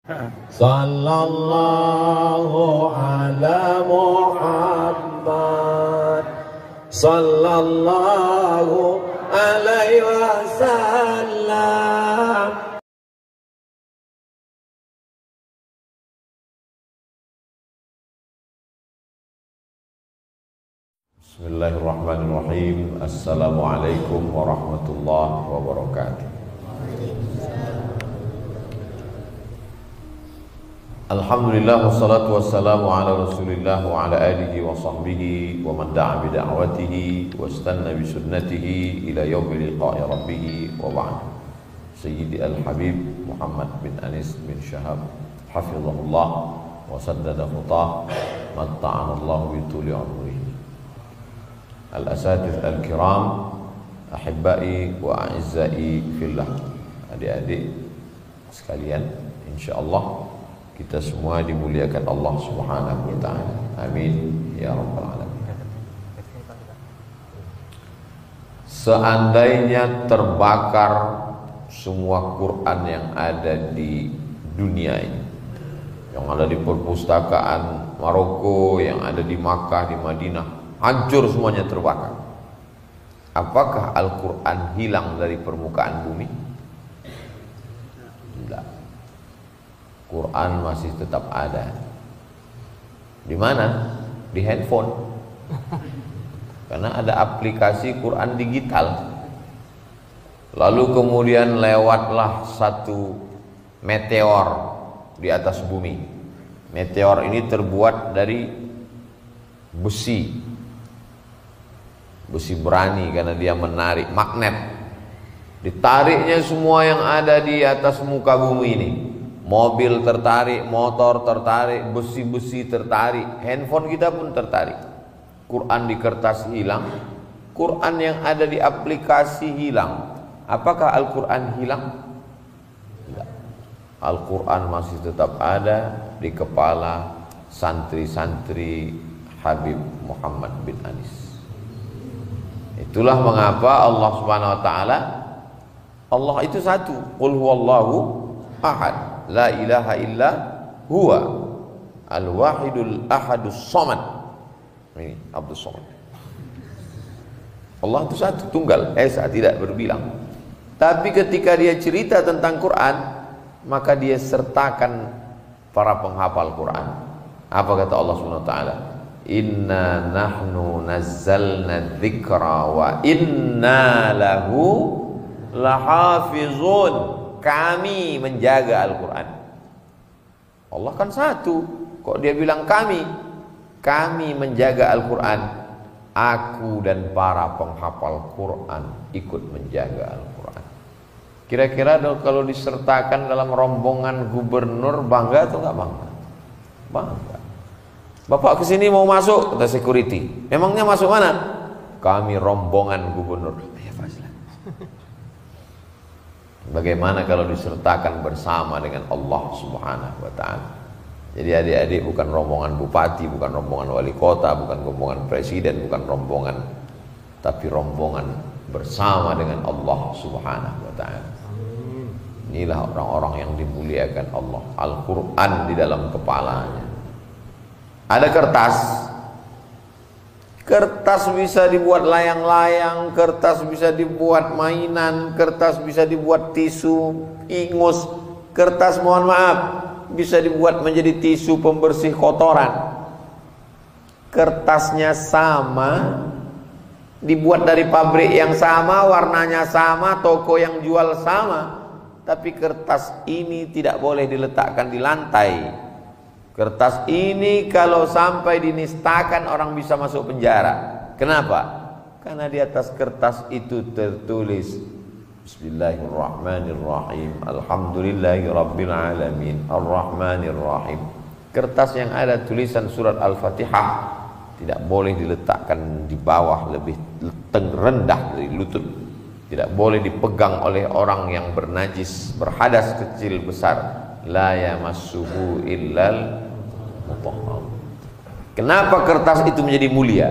Sallallahu ala Muhammad Sallallahu alaihi wasallam. Bismillahirrahmanirrahim. Assalamualaikum warahmatullahi wabarakatuh. Alhamdulillah wassalatu wassalamu ala Rasulillah wa ala alihi wa sahbihi wa man da'a bi da'watihi wa istanna bi sunnatihi ila yaumil liqa'i rabbih wa ba'd. Sayyidi al-Habib Muhammad bin Anis bin Syahab hafizahullah wa saddada khutah matta'ana Allah bi tuli umrihi. Al-asatidz al-kiram, ahibbai wa a'izzai fillah. Adik-adik sekalian, insyaallah kita semua dimuliakan Allah Subhanahu wa taala. Amin ya rabbal alamin. Seandainya terbakar semua Quran yang ada di dunia ini, yang ada di perpustakaan Maroko, yang ada di Makkah, di Madinah, hancur semuanya, terbakar, apakah Al-Quran hilang dari permukaan bumi? Tidak. Quran masih tetap ada. Di mana? Di handphone. Karena ada aplikasi Quran digital. Lalu kemudian lewatlah satu meteor di atas bumi. Meteor ini terbuat dari besi. Besi berani karena dia menarik magnet. Ditariknya semua yang ada di atas muka bumi ini. Mobil tertarik, motor tertarik, besi-besi tertarik, handphone kita pun tertarik. Quran di kertas hilang, Quran yang ada di aplikasi hilang. Apakah Al-Quran hilang? Tidak. Al-Quran masih tetap ada di kepala santri-santri Habib Muhammad bin Anis. Itulah mengapa Allah Subhanahu wa taala, Allah itu satu, qul huwallahu ahad, la ilaha illa huwa al-wahidul ahadus somad. Ini Abdul Somad. Allah itu satu, tunggal, esa, tidak berbilang. Tapi ketika dia cerita tentang Quran, maka dia sertakan para penghafal Quran. Apa kata Allah Subhanahu wa taala? Inna nahnu nazzalna dzikra wa inna lahu lahafizun. Kami menjaga Al-Quran. Allah kan satu, kok dia bilang kami? Kami menjaga Al-Quran. Aku dan para penghafal Quran ikut menjaga Al-Quran. Kira-kira kalau disertakan dalam rombongan gubernur, bangga atau enggak bangga? Bangga. Bapak kesini mau masuk, kata security. Memangnya masuk mana? Kami rombongan gubernur. Ya Fazlan. Bagaimana kalau disertakan bersama dengan Allah Subhanahu wa taala? Jadi adik-adik bukan rombongan bupati, bukan rombongan wali kota, bukan rombongan presiden, bukan rombongan, tapi rombongan bersama dengan Allah Subhanahu wa taala. Inilah orang-orang yang dimuliakan Allah. Al-Quran di dalam kepalanya. Ada kertas. Kertas bisa dibuat layang-layang, kertas bisa dibuat mainan, kertas bisa dibuat tisu, ingus, kertas mohon maaf bisa dibuat menjadi tisu pembersih kotoran. Kertasnya sama, dibuat dari pabrik yang sama, warnanya sama, toko yang jual sama, tapi kertas ini tidak boleh diletakkan di lantai. Kertas ini kalau sampai dinistakan orang bisa masuk penjara. Kenapa? Karena di atas kertas itu tertulis Bismillahirrahmanirrahim, Alhamdulillahirabbil alamin, Arrahmanirrahim. Kertas yang ada tulisan surat Al-Fatihah tidak boleh diletakkan di bawah lebih rendah dari lutut. Tidak boleh dipegang oleh orang yang bernajis, berhadas kecil besar. La yamassuhu illal. Kenapa kertas itu menjadi mulia?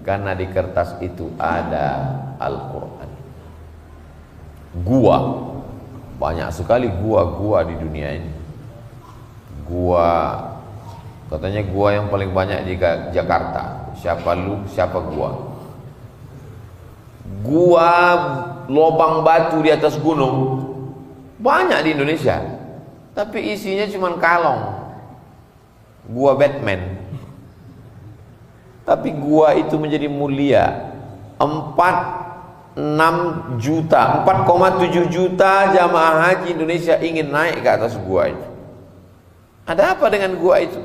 Karena di kertas itu ada Al-Quran. Gua, banyak sekali gua-gua di dunia ini. gua, katanya gua yang paling banyak di Jakarta. Siapa lu, siapa gua? Gua lobang batu di atas gunung banyak di Indonesia, tapi isinya cuma kalong. Gua Batman. Tapi gua itu menjadi mulia. 4,6 juta, 4,7 juta jamaah haji Indonesia ingin naik ke atas gua itu. Ada apa dengan gua itu?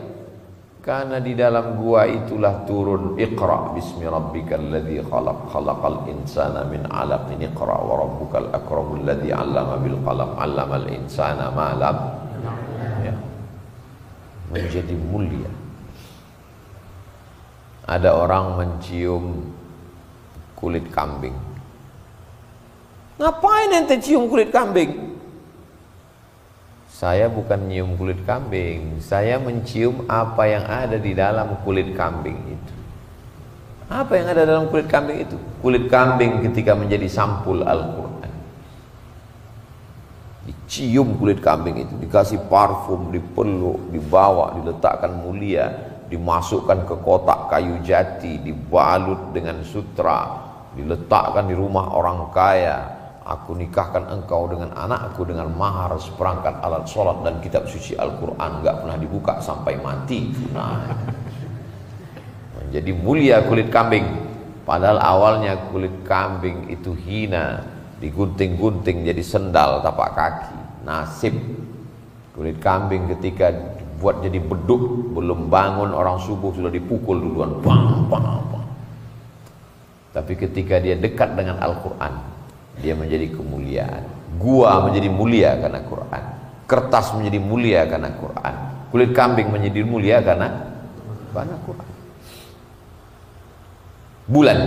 Karena di dalam gua itulah turun Iqra bismi rabbikal ladzi khalaq, khalaqal insana min 'alaq, iqra wa rabbukal akramul ladzi 'allama bil qalam, 'allamal insana ma lam ya. Menjadi mulia. Ada orang mencium kulit kambing. Ngapain ente cium kulit kambing? Saya bukan nyium kulit kambing, saya mencium apa yang ada di dalam kulit kambing itu. Apa yang ada dalam kulit kambing itu? Kulit kambing ketika menjadi sampul Al-Quran, dicium kulit kambing itu, dikasih parfum, dipeluk, dibawa, diletakkan mulia, dimasukkan ke kotak kayu jati, dibalut dengan sutra, diletakkan di rumah orang kaya. Aku nikahkan engkau dengan anakku dengan mahar seperangkat alat sholat dan kitab suci Al-Quran, gak pernah dibuka sampai mati. Nah, menjadi mulia kulit kambing. Padahal awalnya kulit kambing itu hina, digunting-gunting jadi sendal tapak kaki. Nasib kulit kambing ketika buat jadi beduk, belum bangun orang subuh sudah dipukul duluan, bang, bang, bang. Tapi ketika dia dekat dengan Al-Quran, dia menjadi kemuliaan. Gua menjadi mulia karena Quran. Kertas menjadi mulia karena Quran. Kulit kambing menjadi mulia karena Quran. Bulan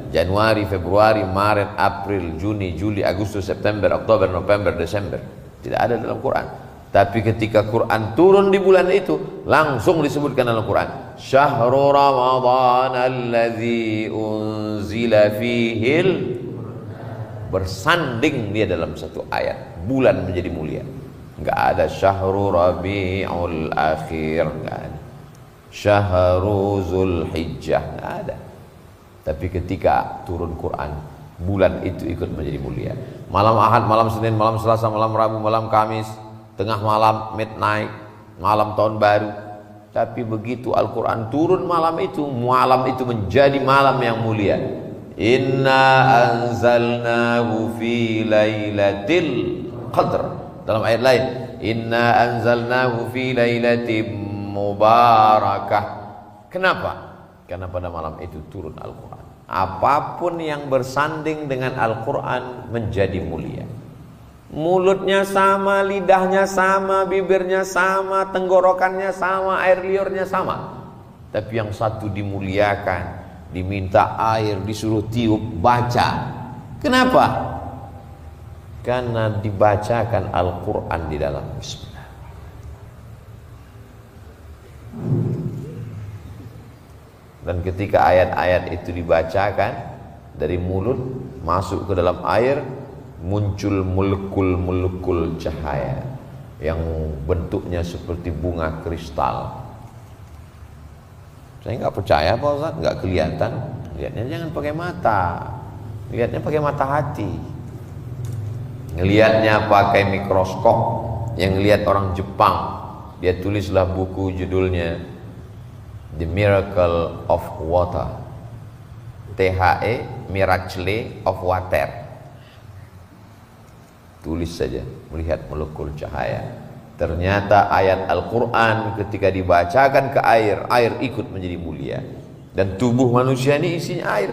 Januari, Februari, Maret, April, Juni, Juli, Agustus, September, Oktober, November, Desember tidak ada dalam Quran. Tapi ketika Quran turun di bulan itu, langsung disebutkan dalam Quran, Syahrul Ramadan alladzi unzila fihil, bersanding dia dalam satu ayat, bulan menjadi mulia. Enggak ada Syahrul Rabiul Akhir, enggak ada Syahrul Zulhijjah, enggak ada. Tapi ketika turun Quran, bulan itu ikut menjadi mulia. Malam Ahad, malam Senin, malam Selasa, malam Rabu, malam Kamis, tengah malam, midnight, malam tahun baru. Tapi begitu Al-Quran turun malam itu menjadi malam yang mulia. Inna anzalnahu fi lailatul qadr. Dalam ayat lain, inna anzalnahu fi lailatin mubarakah. Kenapa? Karena pada malam itu turun Al-Quran. Apapun yang bersanding dengan Al-Quran menjadi mulia. Mulutnya sama, lidahnya sama, bibirnya sama, tenggorokannya sama, air liurnya sama. Tapi yang satu dimuliakan, diminta air, disuruh tiup, baca. Kenapa? Karena dibacakan Al-Quran di dalam. Bismillah. Dan ketika ayat-ayat itu dibacakan dari mulut masuk ke dalam air, muncul molekul-molekul cahaya yang bentuknya seperti bunga kristal. Saya nggak percaya Pak Ustaz, nggak kelihatan. Lihatnya jangan pakai mata, lihatnya pakai mata hati. Ngelihatnya pakai mikroskop. Yang lihat orang Jepang, dia tulislah buku judulnya The Miracle of Water, THE Miracle of Water. Tulis saja, melihat molekul cahaya. Ternyata ayat Al-Quran ketika dibacakan ke air, air ikut menjadi mulia. Dan tubuh manusia ini isinya air.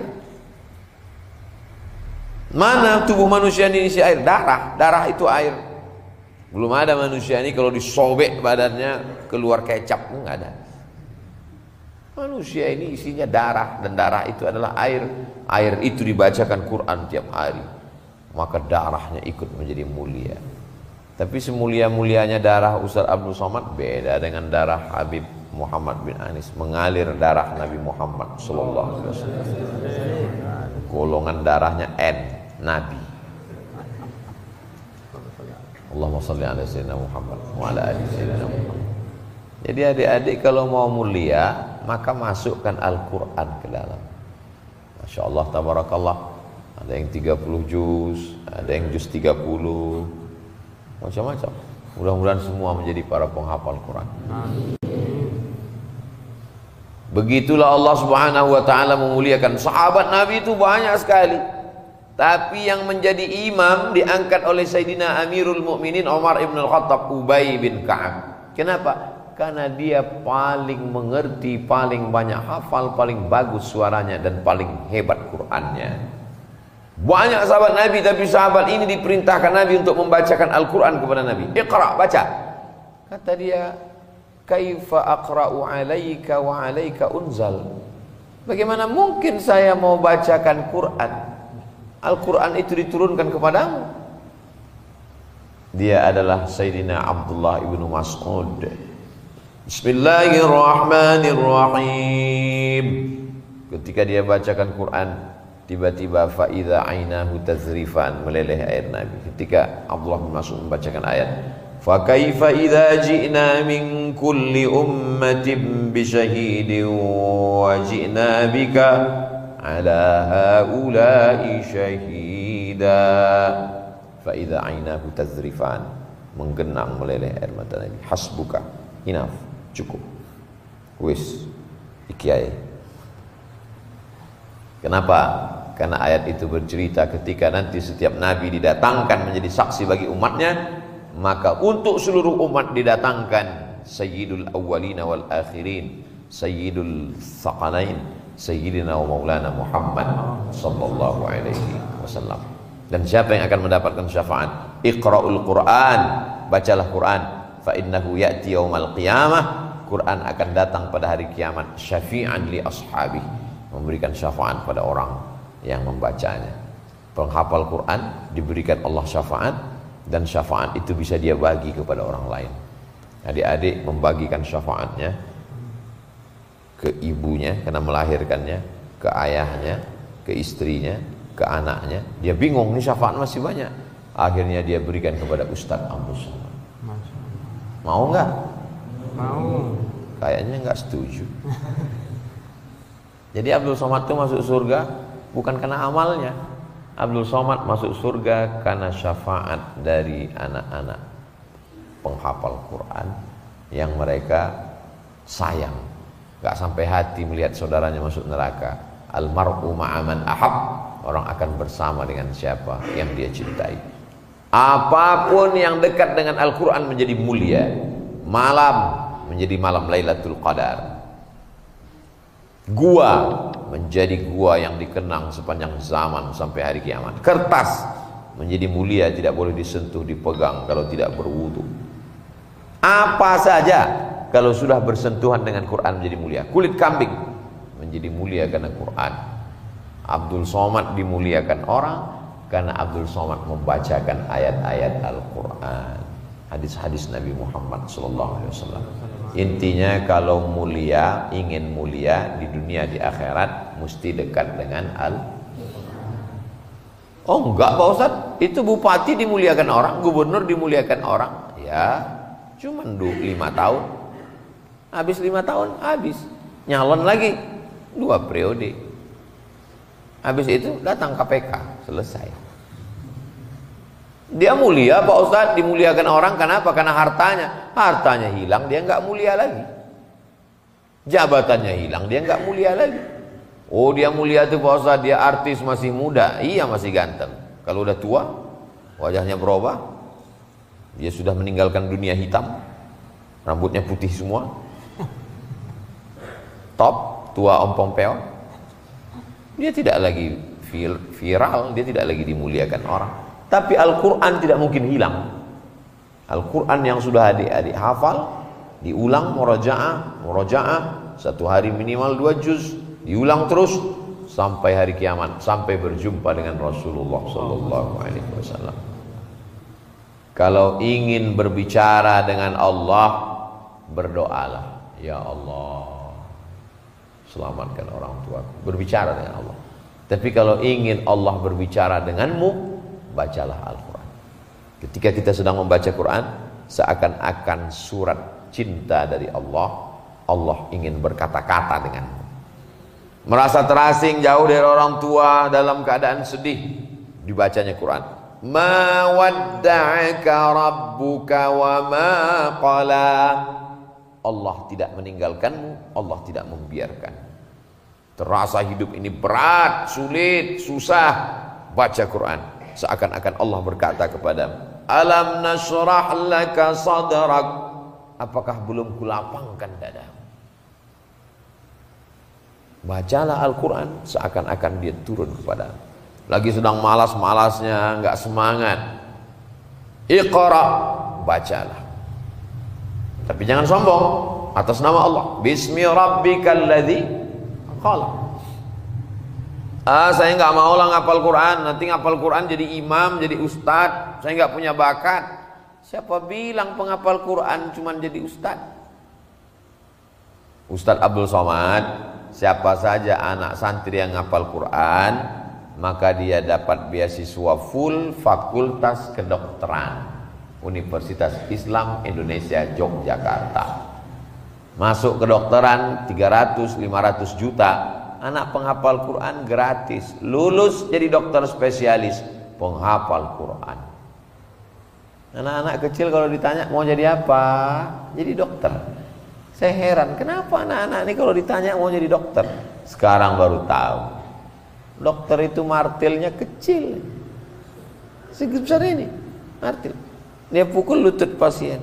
Mana tubuh manusia ini isi air? Darah. Darah itu air. Belum ada manusia ini kalau disobek badannya keluar kecap, enggak ada. Manusia ini isinya darah, dan darah itu adalah air. Air itu dibacakan Quran tiap hari, maka darahnya ikut menjadi mulia. Tapi semulia-mulianya darah Ustaz Abdul Somad beda dengan darah Habib Muhammad bin Anis. Mengalir darah Nabi Muhammad sallallahu alaihi wasallam. Golongan darahnya N, Nabi. Allahumma shalli ala sayyidina Muhammad wa ala ali sayyidina Muhammad. Jadi adik-adik kalau mau mulia, maka masukkan Al-Quran ke dalam. Masya Allah, tabarakallah. Ada yang 30 juz, ada yang juz 30, macam-macam. Mudah-mudahan semua menjadi para penghafal Quran. Begitulah Allah Subhanahu wa taala memuliakan. Sahabat Nabi itu banyak sekali. Tapi yang menjadi imam diangkat oleh Sayyidina Amirul Mukminin Umar ibn al-Khattab, Ubay bin Ka'ab. Kenapa? Karena dia paling mengerti, paling banyak hafal, paling bagus suaranya, dan paling hebat Qur'annya. Banyak sahabat Nabi, tapi sahabat ini diperintahkan Nabi untuk membacakan Al-Quran kepada Nabi. Iqra, baca. Kata dia, kaifa aqra'u alaika wa alaika unzal. Bagaimana mungkin saya mau bacakan Quran? Al-Quran itu diturunkan kepadamu. Dia adalah Sayyidina Abdullah ibnu Mas'ud. Bismillahirrahmanirrahim. Ketika dia bacakan Quran, tiba-tiba faidha ainahu tazrifan, meleleh air Nabi. Ketika Abdullah bin Mas'ud membacakan ayat, fa kaifa idza ji'na min kulli ummatin bi syahidin wa ji'na bika ala haula'i syahida. Fa idza ainahu tazrifan, menggenang meleleh air mata Nabi. Hasbuka, enough, cukup, wis, ikiai. Kenapa? Karena ayat itu bercerita ketika nanti setiap nabi didatangkan menjadi saksi bagi umatnya, maka untuk seluruh umat didatangkan Sayyidul Awwalina wal Akhirin, Sayyidul Thaqalain, Sayyidina wa Maulana Muhammad sallallahu alaihi wasallam. Dan siapa yang akan mendapatkan syafaat? Iqra'ul Quran, bacalah Quran. Fa innahu ya'ti yaumal qiyamah, Quran akan datang pada hari kiamat, syafi'an li ashabi, memberikan syafaat pada orang yang membacanya. Penghafal Quran diberikan Allah syafaat, dan syafaat itu bisa dia bagi kepada orang lain. Adik-adik membagikan syafaatnya ke ibunya karena melahirkannya, ke ayahnya, ke istrinya, ke anaknya. Dia bingung, ini syafaat masih banyak. Akhirnya dia berikan kepada Ustadz Abdul Somad. Mau nggak? Mau. Kayaknya nggak setuju. Jadi Abdul Somad itu masuk surga bukan karena amalnya. Abdul Somad masuk surga karena syafaat dari anak-anak penghafal Quran yang mereka sayang. Gak sampai hati melihat saudaranya masuk neraka. Almar'u ma'aman ahab, orang akan bersama dengan siapa yang dia cintai. Apapun yang dekat dengan Al-Quran menjadi mulia. Malam menjadi malam Lailatul Qadar. Gua menjadi gua yang dikenang sepanjang zaman sampai hari kiamat. Kertas menjadi mulia, tidak boleh disentuh, dipegang kalau tidak berwudu. Apa saja kalau sudah bersentuhan dengan Quran menjadi mulia. Kulit kambing menjadi mulia karena Quran. Abdul Somad dimuliakan orang karena Abdul Somad membacakan ayat-ayat Al-Quran, hadis-hadis Nabi Muhammad SAW. Intinya kalau mulia, ingin mulia di dunia di akhirat, mesti dekat dengan Oh enggak Pak Ustadz, itu bupati dimuliakan orang, gubernur dimuliakan orang. Ya, cuman 5 tahun. Habis 5 tahun, habis. Nyalon lagi 2 periode. Habis itu datang KPK, selesai. Dia mulia Pak Ustadz, dimuliakan orang kenapa? Karena hartanya. Hartanya hilang, dia nggak mulia lagi. Jabatannya hilang, dia nggak mulia lagi. Oh dia mulia tuh Pak Ustadz, dia artis masih muda. Iya masih ganteng. Kalau udah tua, wajahnya berubah. Dia sudah meninggalkan dunia hitam, rambutnya putih semua, top, tua ompong peon. Dia tidak lagi viral, dia tidak lagi dimuliakan orang. Tapi Al-Quran tidak mungkin hilang. Al-Quran yang sudah adik-adik hafal, diulang murajaah, 1 hari minimal 2 juz, diulang terus sampai hari kiamat, sampai berjumpa dengan Rasulullah SAW. Kalau ingin berbicara dengan Allah, berdoalah, ya Allah, selamatkan orang tuaku. Berbicara dengan Allah. Tapi kalau ingin Allah berbicara denganmu, bacalah Al-Quran. Ketika kita sedang membaca Quran, seakan-akan surat cinta dari Allah. Allah ingin berkata-kata denganmu. Merasa terasing jauh dari orang tua dalam keadaan sedih, dibacanya Quran. Ma wadda'aka rabbuka wa ma qala. Allah tidak meninggalkanmu, Allah tidak membiarkan. Terasa hidup ini berat, sulit, susah, baca Quran. Seakan-akan Allah berkata kepadamu, alam nashrah laka sadrak. Apakah belum kulapangkan dadamu? Bacalah Al-Quran, seakan-akan dia turun kepadamu. Lagi sedang malas-malasnya, nggak semangat, Iqra, bacalah. Tapi jangan sombong, atas nama Allah. Bismi rabbikal ladzi khalaq. Saya nggak mau lah ngapal Quran, nanti ngapal Quran jadi imam, jadi ustadz. Saya nggak punya bakat. Siapa bilang penghafal Quran cuma jadi ustadz? Ustadz Abdul Somad, siapa saja anak santri yang ngapal Quran, maka dia dapat beasiswa full fakultas kedokteran Universitas Islam Indonesia Yogyakarta. Masuk kedokteran 300-500 juta. Anak penghafal Quran gratis, lulus jadi dokter spesialis penghafal Quran. Anak-anak kecil kalau ditanya mau jadi apa, jadi dokter. Saya heran, kenapa anak-anak ini kalau ditanya mau jadi dokter? Sekarang baru tahu, dokter itu martilnya kecil, sebesar ini martil. Dia pukul lutut pasien.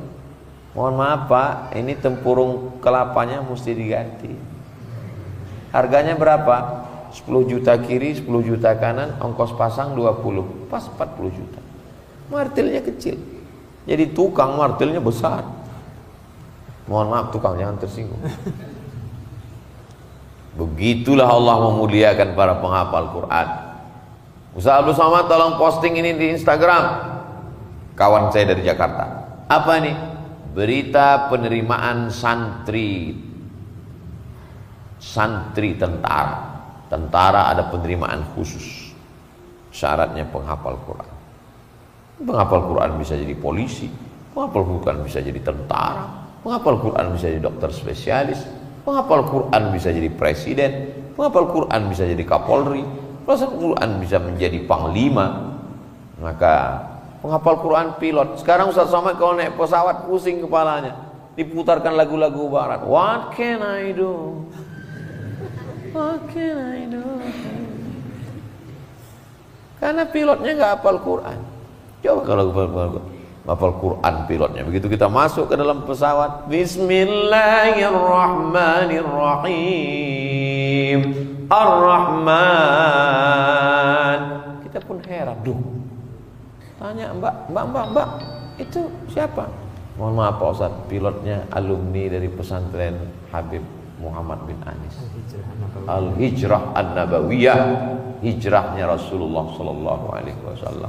Mohon maaf Pak, ini tempurung kelapanya mesti diganti. Harganya berapa? 10 juta kiri, 10 juta kanan, ongkos pasang 20, pas 40 juta. Martilnya kecil. Jadi tukang martilnya besar. Mohon maaf tukang, jangan tersinggung. Begitulah Allah memuliakan para penghafal Quran. Ustaz Abdul Somad tolong posting ini di Instagram. Kawan saya dari Jakarta. Apa ini? Berita penerimaan santri tentara ada penerimaan khusus, syaratnya penghafal Quran. Penghafal Quran bisa jadi polisi, penghafal Quran bisa jadi tentara, penghafal Quran bisa jadi dokter spesialis, penghafal Quran bisa jadi presiden, penghafal Quran bisa jadi kapolri, penghafal Quran bisa menjadi panglima. Maka penghafal Quran pilot. Sekarang Ustaz Somad kalau naik pesawat pusing kepalanya, diputarkan lagu-lagu barat. What can I do? What can I do? Karena pilotnya nggak hafal Quran. Coba kalau hafal Quran pilotnya. Begitu kita masuk ke dalam pesawat, Bismillahirrahmanirrahim, Ar-Rahman. Kita pun heran, duh. Tanya mbak, itu siapa? Mohon maaf Pak Ustaz, pilotnya alumni dari pesantren Habib Muhammad bin Anis, Al-Hijrah An-Nabawiyah, hijrahnya Rasulullah Sallallahu Alaihi Wasallam.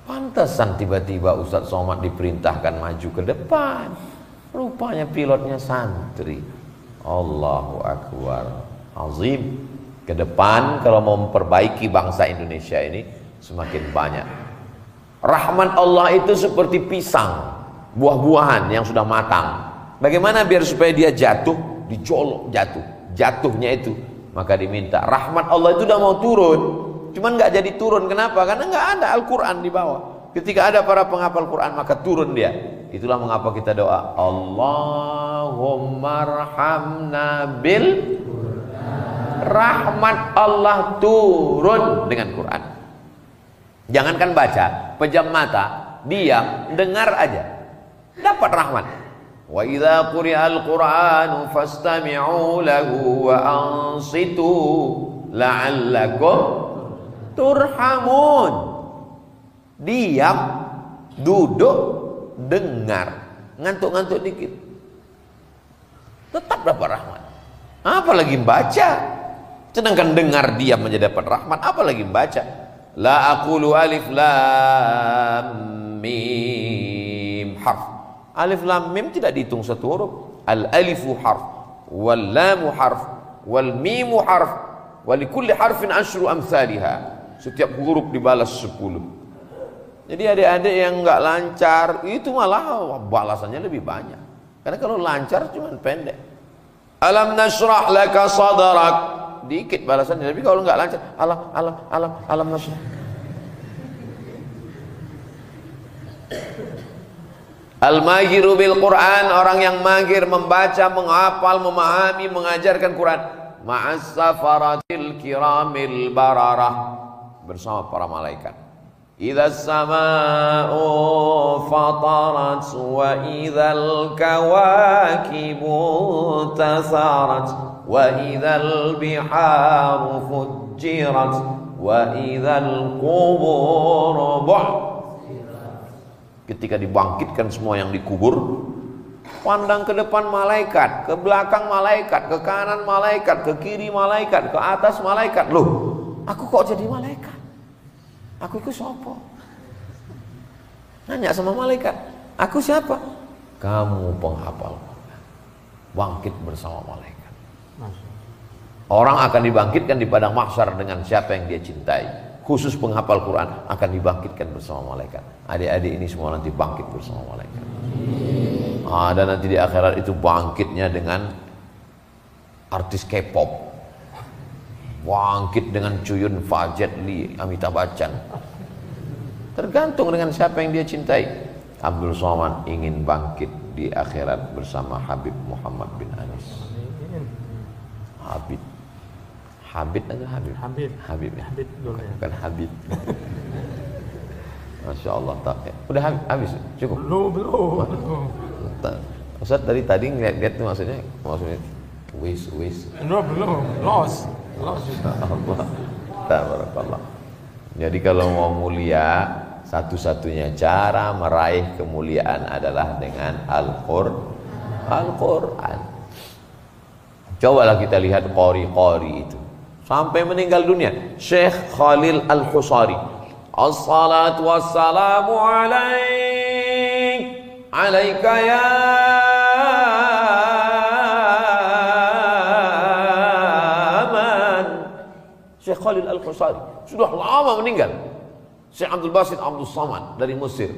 Pantesan tiba-tiba Ustaz Somad diperintahkan maju ke depan. Rupanya pilotnya santri. Allahu Akbar, azim. Ke depan kalau mau memperbaiki bangsa Indonesia ini semakin banyak. Rahmat Allah itu seperti pisang, buah-buahan yang sudah matang. Bagaimana biar supaya dia jatuh, dicolok jatuhnya itu, maka diminta. Rahmat Allah itu udah mau turun, cuman nggak jadi turun. Kenapa? Karena nggak ada Al-Quran di bawah. Ketika ada para penghafal Quran maka turun dia. Itulah mengapa kita doa Allahumma arhamna bil rahmat Allah turun dengan Quran. Jangankan baca, pejam mata, diam, dengar aja, dapat rahmat. Wa idza quri'al Qur'anu fastami'u lahu wa ansitu la'allakum turhamun. Diam, duduk, dengar, ngantuk-ngantuk dikit, tetap dapat rahmat. Apalagi baca. Sedangkan dengar diam menjadi dapat rahmat, apalagi baca. La aqulu alif lam mim harf. Alif lam mim tidak dihitung satu huruf. Al alifu harf, wal lamu harf, wal mimu harf, wa likulli harfin asyru amsalha. Setiap huruf dibalas 10. Jadi adik-adik yang nggak lancar itu malah balasannya lebih banyak. Karena kalau lancar cuma pendek. Alam nashrah laka sadrak, dikit balasannya. Tapi kalau nggak lancar, alam nashrah. Al-mahiru bil Quran, orang yang mahir membaca, menghafal, memahami, mengajarkan Quran. Ma'as safaratil kiramil bararah, bersama para malaikat. Idza as-samaa'u fatarat wa idzal kawakibu tasarat wa idzal biharu fujjirat wa idzal qubur ketika dibangkitkan semua yang dikubur, pandang ke depan malaikat, ke belakang malaikat, ke kanan malaikat, ke kiri malaikat, ke atas malaikat. Loh, aku kok jadi malaikat? Aku itu siapa? Nanya sama malaikat, aku siapa? Kamu penghafal. Bangkit bersama malaikat. Orang akan dibangkitkan di padang mahsyar dengan siapa yang dia cintai. Khusus penghafal Quran akan dibangkitkan bersama malaikat. Adik-adik ini semua nanti bangkit bersama malaikat. Dan nanti di akhirat itu bangkitnya dengan artis K-pop. Bangkit dengan Cuyun Fajet Li, Amitabh Bachchan. Tergantung dengan siapa yang dia cintai. Abdul Somad ingin bangkit di akhirat bersama Habib Muhammad bin Anis. Habib atau Habib? Habib ya. Bukan Habib. Masya Allah, tak ya. Udah habis, cukup. Belum. Ustaz dari tadi ngeliat-liat tuh maksudnya wis. Belum. Lost. Tabarakallah. Jadi kalau mau mulia, satu-satunya cara meraih kemuliaan adalah dengan Al-Quran. Cobalah kita lihat qori itu. Sampai meninggal dunia, Syekh Khalil Al-Khusari. As-salatu wassalamu alaika ya Syekh Khalil Al-Khusari sudah lama meninggal. Syekh Abdul Basit Abdul Samad dari Mesir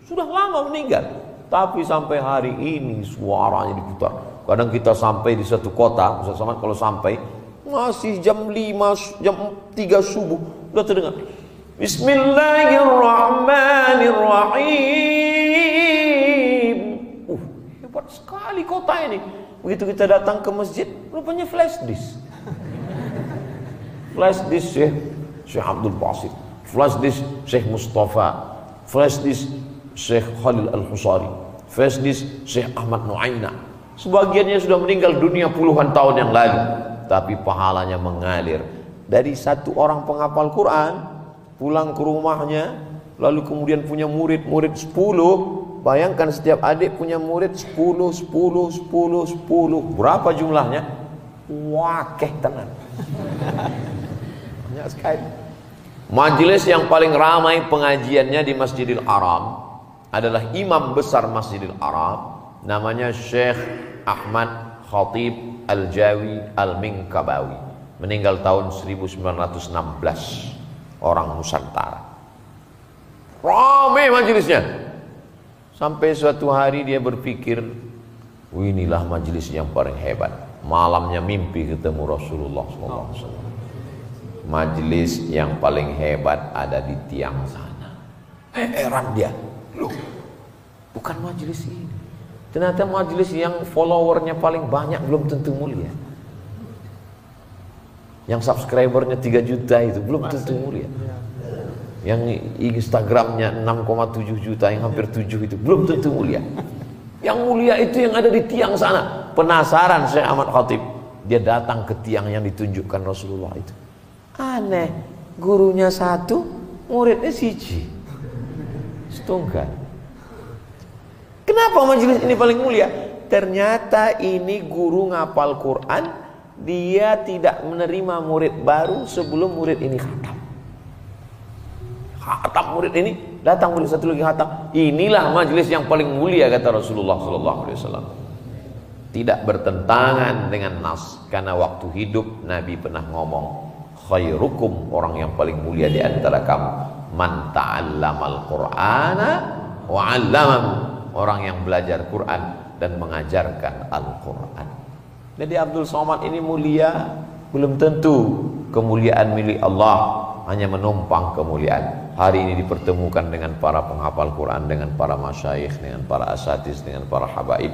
sudah lama meninggal, tapi sampai hari ini suaranya diputar. Kadang kita sampai di satu kota, Ustaz Samad kalau sampai masih jam 5, jam 3 subuh udah terdengar Bismillahirrahmanirrahim. Hebat sekali kota ini. Begitu kita datang ke masjid, rupanya flash disk. Flash disk Syekh Abdul Basit, flash disk Syekh Mustafa, flash disk Syekh Khalil Al-Khusari, flash disk Syekh Ahmad Nu'aina. Sebagiannya sudah meninggal dunia puluhan tahun yang lalu, tapi pahalanya mengalir. Dari satu orang penghafal Quran pulang ke rumahnya, lalu kemudian punya murid 10. Bayangkan setiap adik punya murid 10. Berapa jumlahnya? Wakeh tenan. Banyak sekali. Majelis yang paling ramai pengajiannya di Masjidil Haram adalah imam besar Masjidil Haram, namanya Syekh Ahmad Khatib Al-Jawi Al-Minkabawi, meninggal tahun 1916, orang Nusantara. Ramai majelisnya. Sampai suatu hari dia berpikir, inilah majelis yang paling hebat. Malamnya mimpi ketemu Rasulullah SAW. Majelis yang paling hebat ada di tiang sana. Heran dia, loh, bukan majelis ini. Ternyata majelis yang followernya paling banyak belum tentu mulia. Yang subscribernya 3 juta itu belum tentu mulia. Yang Instagramnya 6,7 juta, yang hampir 7 itu belum tentu mulia. Yang mulia itu yang ada di tiang sana. Penasaran Syekh Ahmad Khatib, dia datang ke tiang yang ditunjukkan Rasulullah itu. Aneh, gurunya 1, muridnya 1. Setunggal. Kenapa majelis ini paling mulia? Ternyata ini guru ngapal Quran, dia tidak menerima murid baru sebelum murid ini khatam. Khatam murid ini, datang murid satu lagi khatam. Inilah majelis yang paling mulia, kata Rasulullah SAW. Tidak bertentangan dengan nas, karena waktu hidup Nabi pernah ngomong, khairukum, orang yang paling mulia di antara kamu, man ta'allamal Qur'ana wa 'allamahu, orang yang belajar Quran dan mengajarkan Al-Quran. Jadi Abdul Somad ini mulia? Belum tentu. Kemuliaan milik Allah hanya menumpang kemuliaan. Hari ini dipertemukan dengan para penghafal Quran, dengan para masyayikh, dengan para asatiz, dengan para habaib.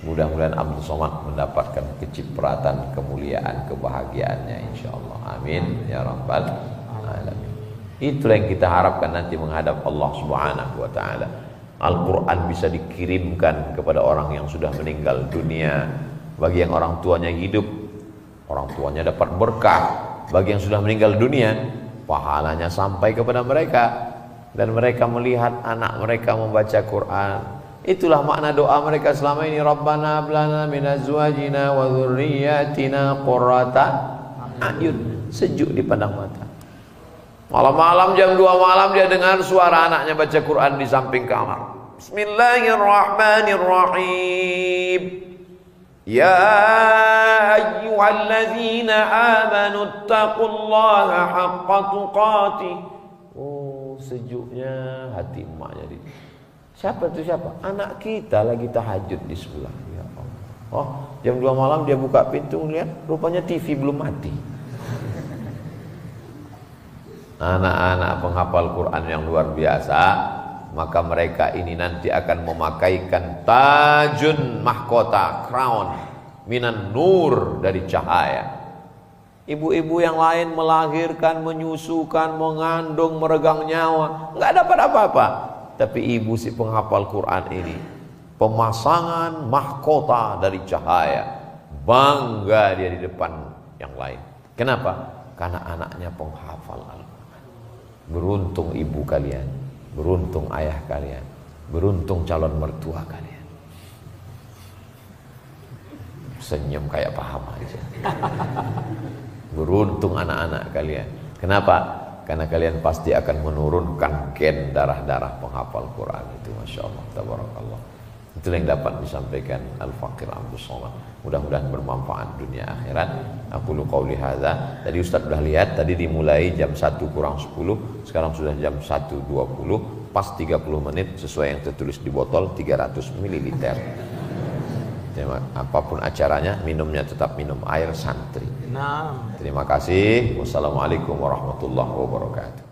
Mudah-mudahan Abdul Somad mendapatkan kecipratan, kemuliaan, kebahagiaannya insyaallah. Amin ya rabbal alamin. Itulah yang kita harapkan nanti menghadap Allah Subhanahu wa taala. Al-Quran bisa dikirimkan kepada orang yang sudah meninggal dunia. Bagi yang orang tuanya hidup, orang tuanya dapat berkah. Bagi yang sudah meninggal dunia, pahalanya sampai kepada mereka. Dan mereka melihat anak mereka membaca Quran. Itulah makna doa mereka selama ini. Rabbana hablana min azwajina wa dzurriyyatina qurrata a'yun. Sejuk dipandang mata. Malam-malam jam 2 malam dia dengar suara anaknya baca Quran di samping kamar. Bismillahirrahmanirrahim. Ya ayyuhalladzina amanu taqullaha haqqa tuqatih. Oh, sejuknya hati emaknya. Siapa itu siapa? Anak kita lagi tahajud di sebelah. Ya Allah. Oh, jam 2 malam dia buka pintu lihat rupanya TV belum mati. Anak-anak penghafal Quran yang luar biasa, maka mereka ini nanti akan memakaikan tajun mahkota, crown minan nur, dari cahaya. Ibu-ibu yang lain melahirkan, menyusukan, mengandung, meregang nyawa, nggak dapat apa-apa. Tapi ibu si penghafal Quran ini pemasangan mahkota dari cahaya, bangga dia di depan yang lain. Kenapa? Karena anaknya penghafal Al-Quran. Beruntung ibu kalian, beruntung ayah kalian, beruntung calon mertua kalian. Senyum kayak paham aja. Beruntung anak-anak kalian. Kenapa? Karena kalian pasti akan menurunkan gen darah-darah penghafal Quran itu. Masya Allah, tabarakallah. Itulah yang dapat disampaikan Al-Faqir Abdul Somad. Mudah-mudahan bermanfaat dunia akhirat. Aku lu qauli hadza. Tadi Ustaz sudah lihat, tadi dimulai jam 1 kurang 10, sekarang sudah jam 1.20, pas 30 menit sesuai yang tertulis di botol 300 ml. Apapun acaranya, minumnya tetap minum air santri. Terima kasih. Wassalamualaikum warahmatullahi wabarakatuh.